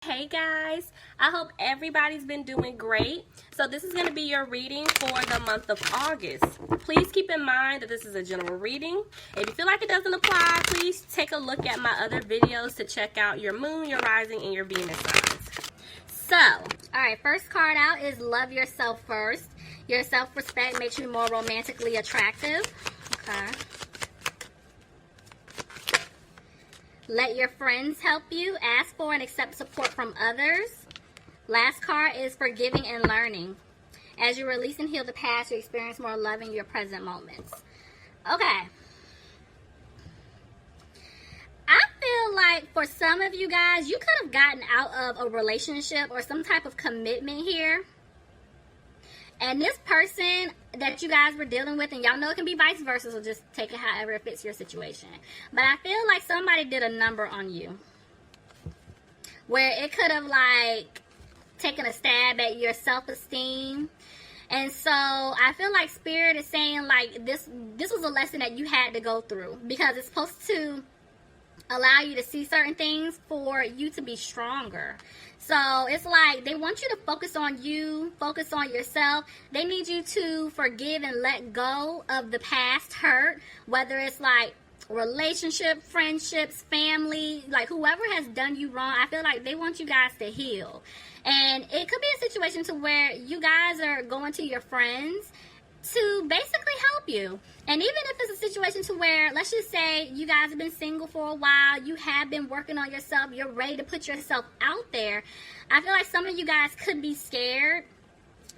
Hey guys, I hope everybody's been doing great. So this is going to be your reading for the month of August. Please keep in mind that this is a general reading. If you feel like it doesn't apply, please take a look at my other videos to check out your moon, your rising, and your Venus signs. So, alright, first card out is Love Yourself First. Your self-respect makes you more romantically attractive. Okay. Let your friends help you. Ask for and accept support from others. Last card is Forgiving and Learning. As you release and heal the past, you experience more love in your present moments. Okay. I feel like for some of you guys, you could have gotten out of a relationship or some type of commitment here. And this person that you guys were dealing with, and y'all know it can be vice versa, so just take it however it fits your situation. But I feel like somebody did a number on you. Where it could have, like, taken a stab at your self-esteem. And so, I feel like Spirit is saying, like, this was a lesson that you had to go through. Because it's supposed to allow you to see certain things for you to be stronger. So it's like they want you to focus on you, focus on yourself. They need you to forgive and let go of the past hurt, whether it's like relationship, friendships, family, like whoever has done you wrong. I feel like they want you guys to heal. And it could be a situation to where you guys are going to your friends to basically help you. And even if it's a situation to where, let's just say you guys have been single for a while, you have been working on yourself, you're ready to put yourself out there, I feel like some of you guys could be scared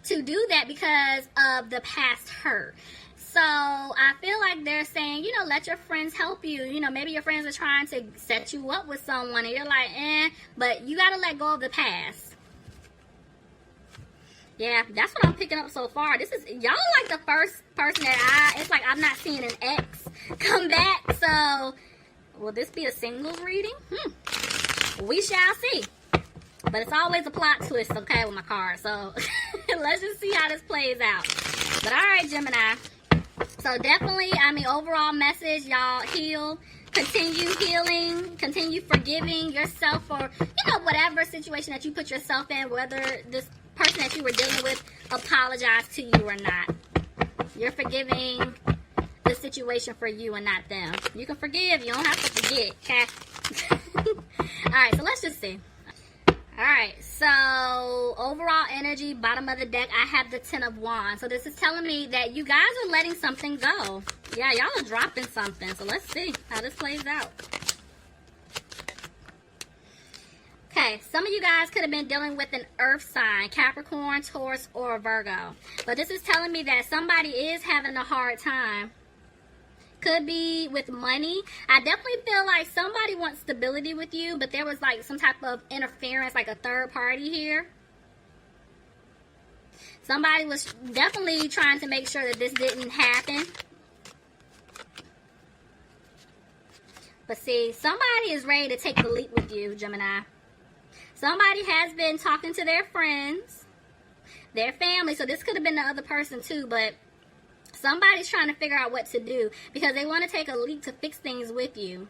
to do that because of the past hurt. So I feel like they're saying, you know, let your friends help you. You know, maybe your friends are trying to set you up with someone and you're like, but you got to let go of the past. Yeah, that's what I'm picking up so far. This is, y'all like the first person that it's like I'm not seeing an ex come back. So, will this be a singles reading? We shall see. But it's always a plot twist, okay, with my cards. So, let's just see how this plays out. But alright, Gemini. So, definitely, I mean, overall message, y'all heal. Continue healing. Continue forgiving yourself for, you know, whatever situation that you put yourself in, whether this person that you were dealing with apologized to you or not. You're forgiving the situation for you and not them. You can forgive. You don't have to forget, okay? Alright, so let's just see. Alright, so overall energy, bottom of the deck, I have the 10 of Wands. So this is telling me that you guys are letting something go. Yeah, y'all are dropping something. So let's see how this plays out. Okay, some of you guys could have been dealing with an earth sign, Capricorn, Taurus, or Virgo. But this is telling me that somebody is having a hard time. Could be with money. I definitely feel like somebody wants stability with you, but there was like some type of interference, like a third party here. Somebody was definitely trying to make sure that this didn't happen. But see, somebody is ready to take the leap with you, Gemini. Somebody has been talking to their friends, their family. So this could have been the other person too, but somebody's trying to figure out what to do because they want to take a leap to fix things with you.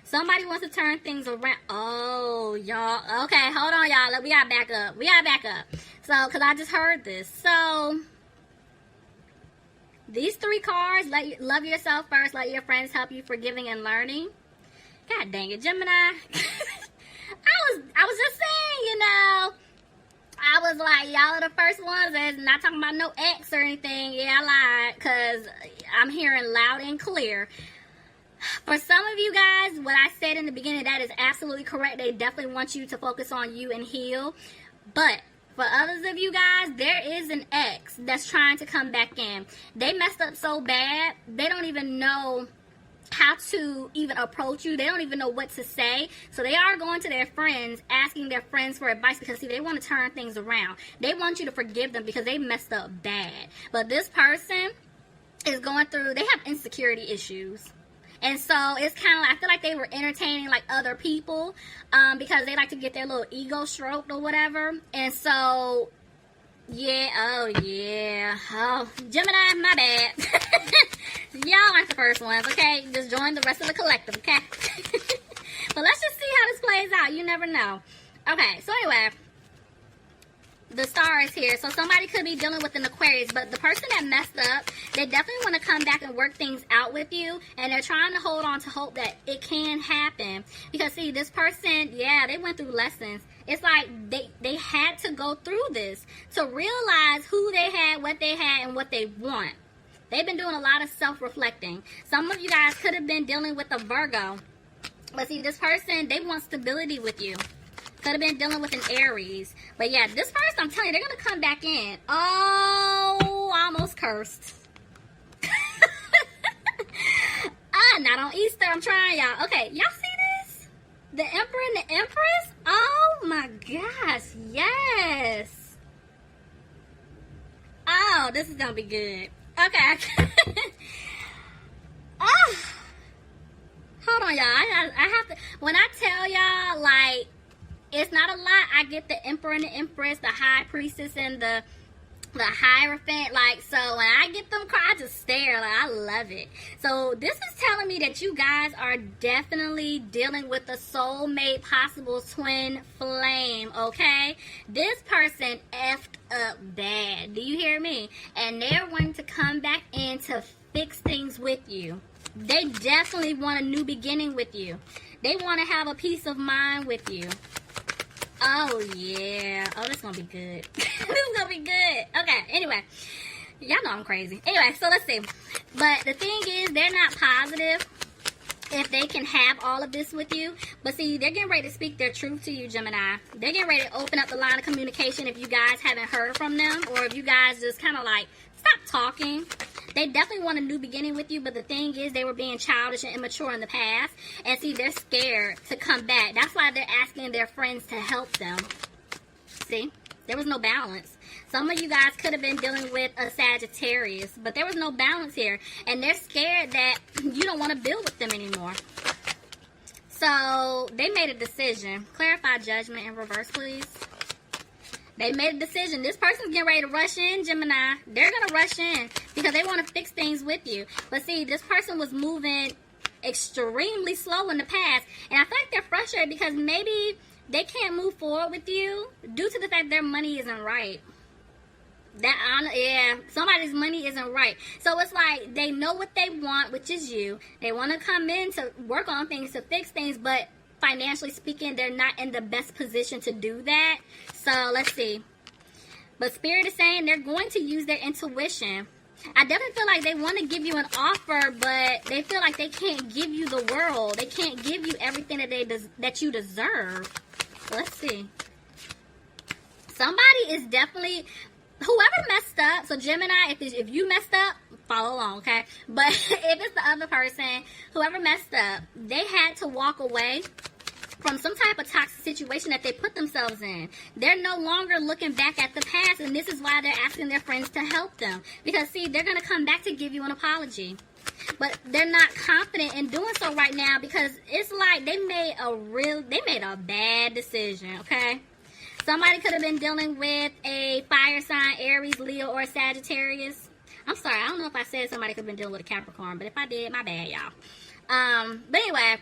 Somebody wants to turn things around. Oh, y'all. Okay, hold on, y'all. We gotta back up. We gotta back up. So, because I just heard this. So, these three cards, love yourself first, let your friends help you, forgiving and learning. God dang it, Gemini. I was just saying, you know, I was like, y'all are the first ones that's not talking about no ex or anything. Yeah, I lied, because I'm hearing loud and clear. For some of you guys, what I said in the beginning, that is absolutely correct. They definitely want you to focus on you and heal. But for others of you guys, there is an ex that's trying to come back in. They messed up so bad, they don't even know how to even approach you. They don't even know what to say. So they are going to their friends, asking their friends for advice because, see, they want to turn things around. They want you to forgive them because they messed up bad. But this person is going through, they have insecurity issues. And so it's kind of like, I feel like they were entertaining like other people because they like to get their little ego stroked or whatever. And so, yeah, oh, Gemini, my bad. Y'all aren't the first ones, okay? Just join the rest of the collective, okay? But let's just see how this plays out. You never know. Okay, so anyway, the star is here. So somebody could be dealing with an Aquarius, but the person that messed up, they definitely want to come back and work things out with you, and they're trying to hold on to hope that it can happen. Because see, this person, yeah, they went through lessons. It's like they had to go through this to realize who they had, what they had, and what they want. They've been doing a lot of self-reflecting. Some of you guys could have been dealing with a Virgo, but see, this person, they want stability with you. Could have been dealing with an Aries. But yeah, this person, I'm telling you, they're going to come back in. Oh, almost cursed. Not on Easter. I'm trying, y'all. Okay, y'all see this? The Emperor and the Empress? Oh, my gosh. Yes. Oh, this is going to be good. Okay. Oh. Hold on, y'all. I have to, when I tell y'all, like, it's not a lot. I get the Emperor and the Empress, the High Priestess, and the Hierophant. Like, so when I get them cards, I just stare. Like, I love it. So this is telling me that you guys are definitely dealing with a soulmate, possible twin flame, okay? This person effed up bad. Do you hear me? And they're wanting to come back in to fix things with you. They definitely want a new beginning with you. They want to have a peace of mind with you. Oh, yeah. Oh, this is going to be good. This is going to be good. Okay, anyway. Y'all know I'm crazy. Anyway, so let's see. But the thing is, they're not positive if they can have all of this with you. But see, they're getting ready to speak their truth to you, Gemini. They're getting ready to open up the line of communication if you guys haven't heard from them. Or if you guys just kind of like, stop talking. They definitely want a new beginning with you, but the thing is they were being childish and immature in the past. And see, they're scared to come back. That's why they're asking their friends to help them. See? There was no balance. Some of you guys could have been dealing with a Sagittarius, but there was no balance here. And they're scared that you don't want to build with them anymore. So, they made a decision. Clarify judgment in reverse, please. They made a decision. This person's getting ready to rush in, Gemini. They're going to rush in because they want to fix things with you. But see, this person was moving extremely slow in the past. And I think they're frustrated because maybe they can't move forward with you due to the fact their money isn't right. Yeah, somebody's money isn't right. So it's like they know what they want, which is you. They want to come in to work on things, to fix things, but financially speaking, they're not in the best position to do that. So let's see. But Spirit is saying they're going to use their intuition. I definitely feel like they want to give you an offer, but they feel like they can't give you the world. They can't give you everything that you deserve. Let's see. Somebody is definitely, whoever messed up. So Gemini, if you messed up, follow along, okay? But if it's the other person, whoever messed up, they had to walk away from some type of toxic situation that they put themselves in. They're no longer looking back at the past, and this is why they're asking their friends to help them. Because, see, they're going to come back to give you an apology. But they're not confident in doing so right now because it's like they made a bad decision, okay? Somebody could have been dealing with a fire sign, Aries, Leo, or Sagittarius. I'm sorry, I don't know if I said somebody could have been dealing with a Capricorn, but if I did, my bad, y'all. But anyway,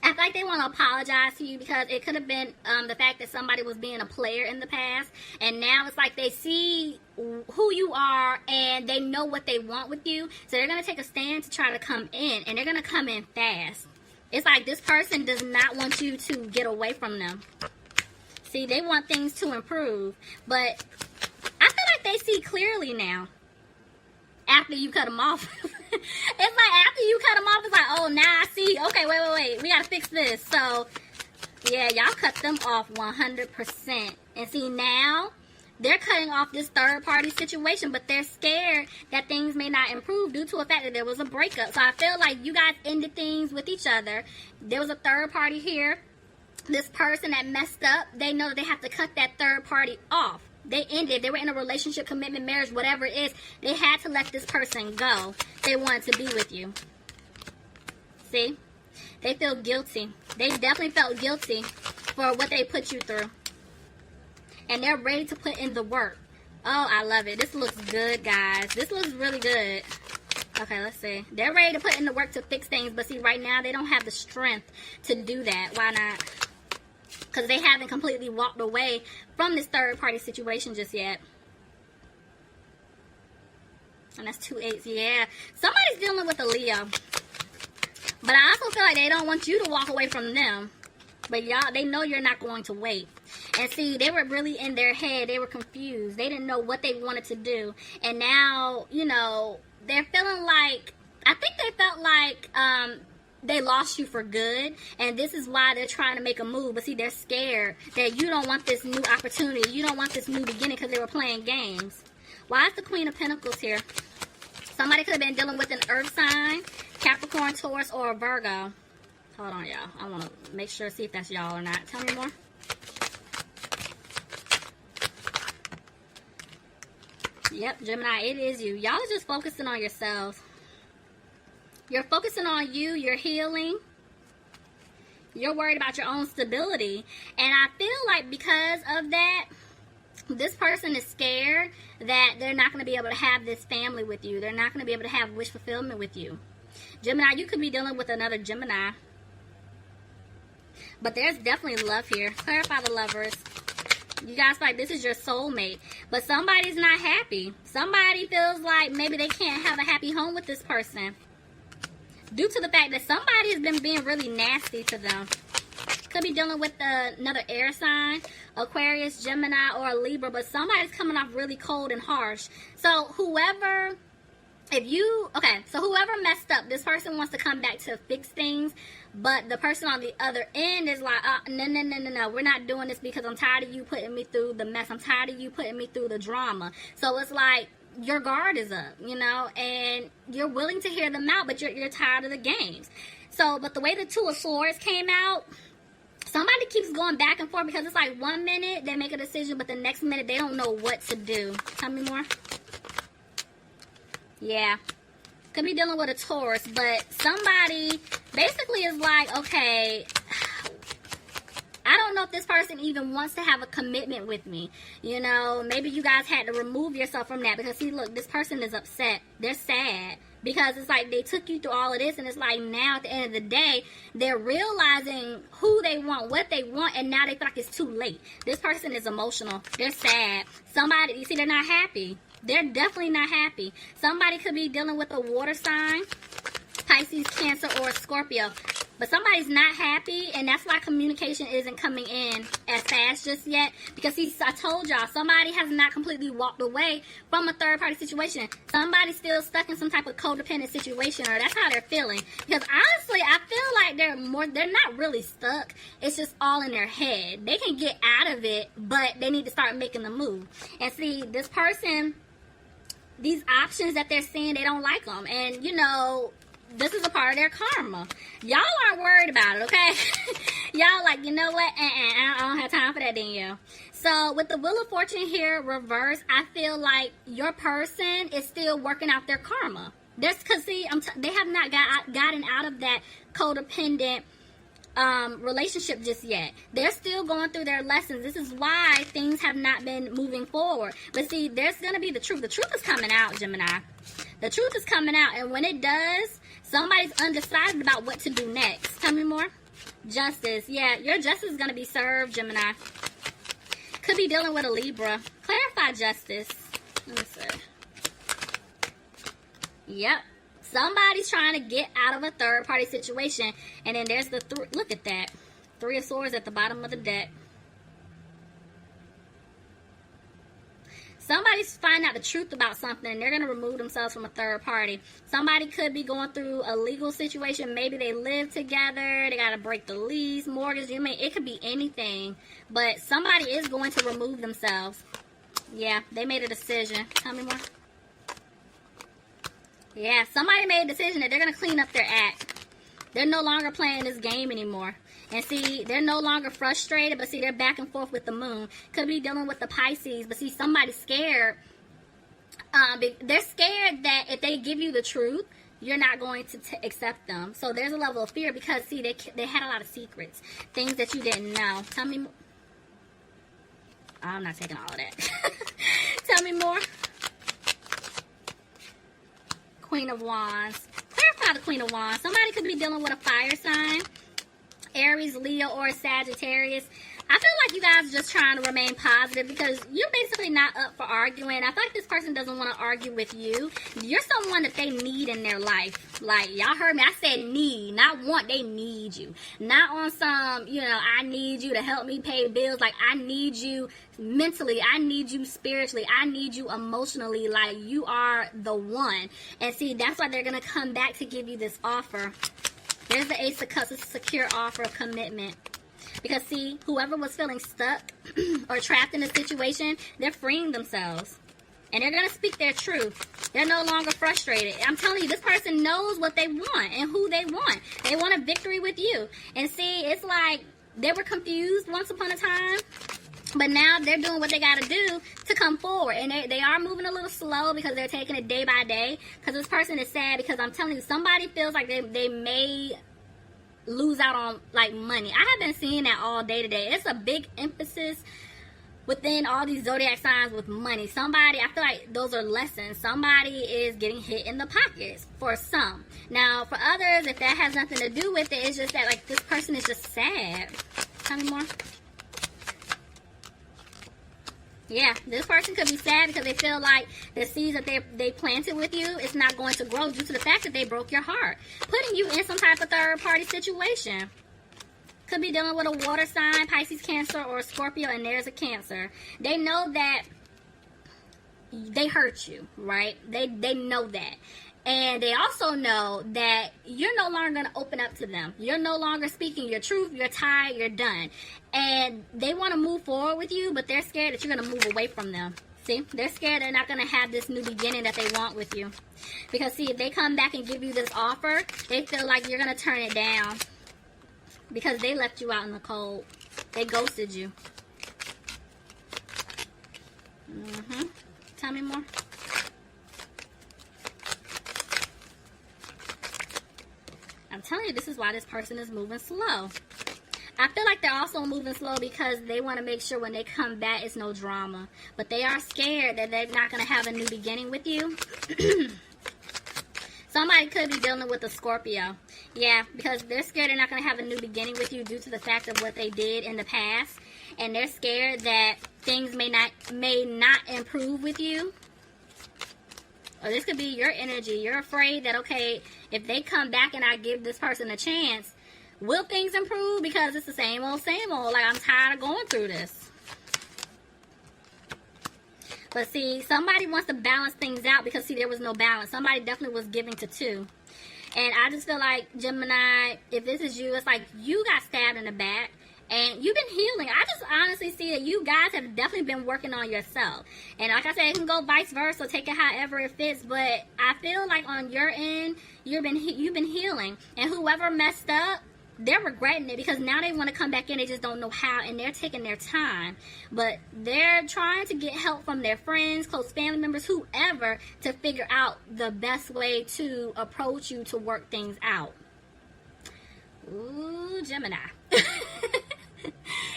I feel like they want to apologize to you because it could have been the fact that somebody was being a player in the past, and now it's like they see who you are and they know what they want with you, so they're going to take a stand to try to come in, and they're going to come in fast. It's like this person does not want you to get away from them. See, they want things to improve, but I feel like they see clearly now. After you cut them off. It's like after you cut them off, it's like, oh, now I see. Okay, wait. We got to fix this. So, yeah, y'all cut them off 100%. And see, now they're cutting off this third-party situation, but they're scared that things may not improve due to the fact that there was a breakup. So I feel like you guys ended things with each other. There was a third party here. This person that messed up, they know that they have to cut that third party off. They ended. They were in a relationship, commitment, marriage, whatever it is. They had to let this person go. They wanted to be with you. See? They feel guilty. They definitely felt guilty for what they put you through. And they're ready to put in the work. Oh, I love it. This looks good, guys. This looks really good. Okay, let's see. They're ready to put in the work to fix things. But see, right now, they don't have the strength to do that. Why not? because they haven't completely walked away from this third-party situation just yet. And that's 2 8s. Yeah. Somebody's dealing with a Leo. But I also feel like they don't want you to walk away from them. But y'all, they know you're not going to wait. And see, they were really in their head. They were confused. They didn't know what they wanted to do. And now, you know, they're feeling like, I think they felt like they lost you for good. And this is why they're trying to make a move. But see, they're scared that you don't want this new opportunity. You don't want this new beginning because they were playing games. Why is the Queen of Pentacles here? Somebody could have been dealing with an earth sign, Capricorn, Taurus, or a Virgo. Hold on, y'all. I want to make sure, see if that's y'all or not. Tell me more. Yep, Gemini, it is you. Y'all are just focusing on yourselves. You're focusing on you. You're healing. You're worried about your own stability. And I feel like because of that, this person is scared that they're not going to be able to have this family with you. They're not going to be able to have wish fulfillment with you. Gemini, you could be dealing with another Gemini. But there's definitely love here. Clarify the lovers. You guys feel like this is your soulmate. But somebody's not happy. Somebody feels like maybe they can't have a happy home with this person. Due to the fact that somebody has been being really nasty to them. Could be dealing with another air sign, Aquarius, Gemini, or a Libra, but somebody's coming off really cold and harsh. So whoever messed up, this person wants to come back to fix things, but the person on the other end is like, no, we're not doing this because I'm tired of you putting me through the mess. I'm tired of you putting me through the drama. So it's like, your guard is up, you know, and you're willing to hear them out, but you're tired of the games. So, but the way the Two of Swords came out, somebody keeps going back and forth because it's like 1 minute they make a decision, but the next minute they don't know what to do. Tell me more. Yeah. Could be dealing with a Taurus, but somebody basically is like, okay, I don't know if this person even wants to have a commitment with me. You know, maybe you guys had to remove yourself from that because, see, look, this person is upset. They're sad. Because it's like they took you through all of this, and it's like now at the end of the day, they're realizing who they want, what they want, and now they feel like it's too late. This person is emotional. They're sad. Somebody, you see, they're not happy. They're definitely not happy. Somebody could be dealing with a water sign, Pisces, Cancer, or Scorpio. But somebody's not happy, and that's why communication isn't coming in as fast just yet. Because, see, I told y'all, somebody has not completely walked away from a third-party situation. Somebody's still stuck in some type of codependent situation, or that's how they're feeling. Because, honestly, I feel like they're not really stuck. It's just all in their head. They can get out of it, but they need to start making the move. And, see, this person, these options that they're seeing, they don't like them. And, you know, this is a part of their karma. Y'all aren't worried about it, okay? Y'all like, you know what? I don't have time for that, then you. So with the Wheel of Fortune here reversed, I feel like your person is still working out their karma. Because, see, they have not gotten out of that codependent relationship just yet. They're still going through their lessons. This is why things have not been moving forward. But see, there's going to be the truth. The truth is coming out, Gemini. The truth is coming out. And when it does, somebody's undecided about what to do next. Tell me more. Justice. Yeah, your justice is going to be served, Gemini. Could be dealing with a Libra. Clarify justice. Let me see. Yep. Somebody's trying to get out of a third-party situation. And then there's the look at that. 3 of Swords at the bottom of the deck. Somebody's finding out the truth about something, and they're going to remove themselves from a third party. Somebody could be going through a legal situation. Maybe they live together. They got to break the lease, mortgage. It could be anything. But somebody is going to remove themselves. Yeah, they made a decision. Tell me more. Yeah, somebody made a decision that they're going to clean up their act. They're no longer playing this game anymore. And see, they're no longer frustrated, but see, they're back and forth with the moon. Could be dealing with the Pisces, but see, somebody's scared. They're scared that if they give you the truth, you're not going to accept them. So there's a level of fear because, see, they had a lot of secrets. Things that you didn't know. Tell me more. I'm not taking all of that. Tell me more. Queen of Wands. Clarify the Queen of Wands. Somebody could be dealing with a fire sign. Aries, Leo, or Sagittarius. I feel like you guys are just trying to remain positive because you're basically not up for arguing. I feel like this person doesn't want to argue with you. You're someone that they need in their life. Like, y'all heard me. I said need, not want. They need you. Not on some, I need you to help me pay bills. Like, I need you mentally. I need you spiritually. I need you emotionally. Like, you are the one. And see, that's why they're going to come back to give you this offer. There's the Ace of Cups. It's a secure offer of commitment. Because, see, whoever was feeling stuck or trapped in a situation, they're freeing themselves. And they're going to speak their truth. They're no longer frustrated. I'm telling you, this person knows what they want and who they want. They want a victory with you. And, see, it's like they were confused once upon a time. But now they're doing what they got to do to come forward. And they are moving a little slow because they're taking it day by day. Because this person is sad because I'm telling you, somebody feels like they may lose out on like money. I have been seeing that all day today. It's a big emphasis within all these zodiac signs with money. Somebody, I feel like those are lessons. Somebody is getting hit in the pockets for some. Now for others, if that has nothing to do with it, it's just that like this person is just sad. Tell me more. Yeah, this person could be sad because they feel like the seeds that they planted with you is not going to grow due to the fact that they broke your heart, putting you in some type of third-party situation. Could be dealing with a water sign, Pisces, Cancer, or Scorpio, and there's a Cancer. They know that they hurt you, right? They know that. And they also know that you're no longer going to open up to them. You're no longer speaking your truth. You're tired. You're done. And they want to move forward with you, but they're scared that you're going to move away from them. See? They're scared they're not going to have this new beginning that they want with you. Because, see, if they come back and give you this offer, they feel like you're going to turn it down. Because they left you out in the cold. They ghosted you. Tell me more. I'm telling you, this is why this person is moving slow. I feel like they're also moving slow because they want to make sure when they come back, it's no drama. But they are scared that they're not going to have a new beginning with you. Somebody could be dealing with a Scorpio. Yeah, because they're scared they're not going to have a new beginning with you due to the fact of what they did in the past. And they're scared that things may not improve with you. Or this could be your energy. You're afraid that, okay, if they come back and I give this person a chance, will things improve? Because it's the same old, same old. Like, I'm tired of going through this. But see, somebody wants to balance things out because, see, there was no balance. Somebody definitely was giving to two. And I just feel like, Gemini, if this is you, it's like you got stabbed in the back. And you've been healing. I just honestly see that you guys have definitely been working on yourself. And like I said, it can go vice versa. Take it however it fits. But I feel like on your end, you've been healing. And whoever messed up, they're regretting it because now they want to come back in. They just don't know how. And they're taking their time. But they're trying to get help from their friends, close family members, whoever, to figure out the best way to approach you to work things out. Ooh, Gemini.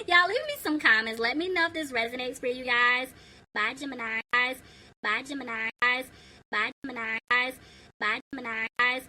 Y'all leave me some comments. Let me know if this resonates for you guys. Bye, Gemini, guys. Bye, Gemini, guys. Bye, Gemini, guys. Bye, Gemini, guys.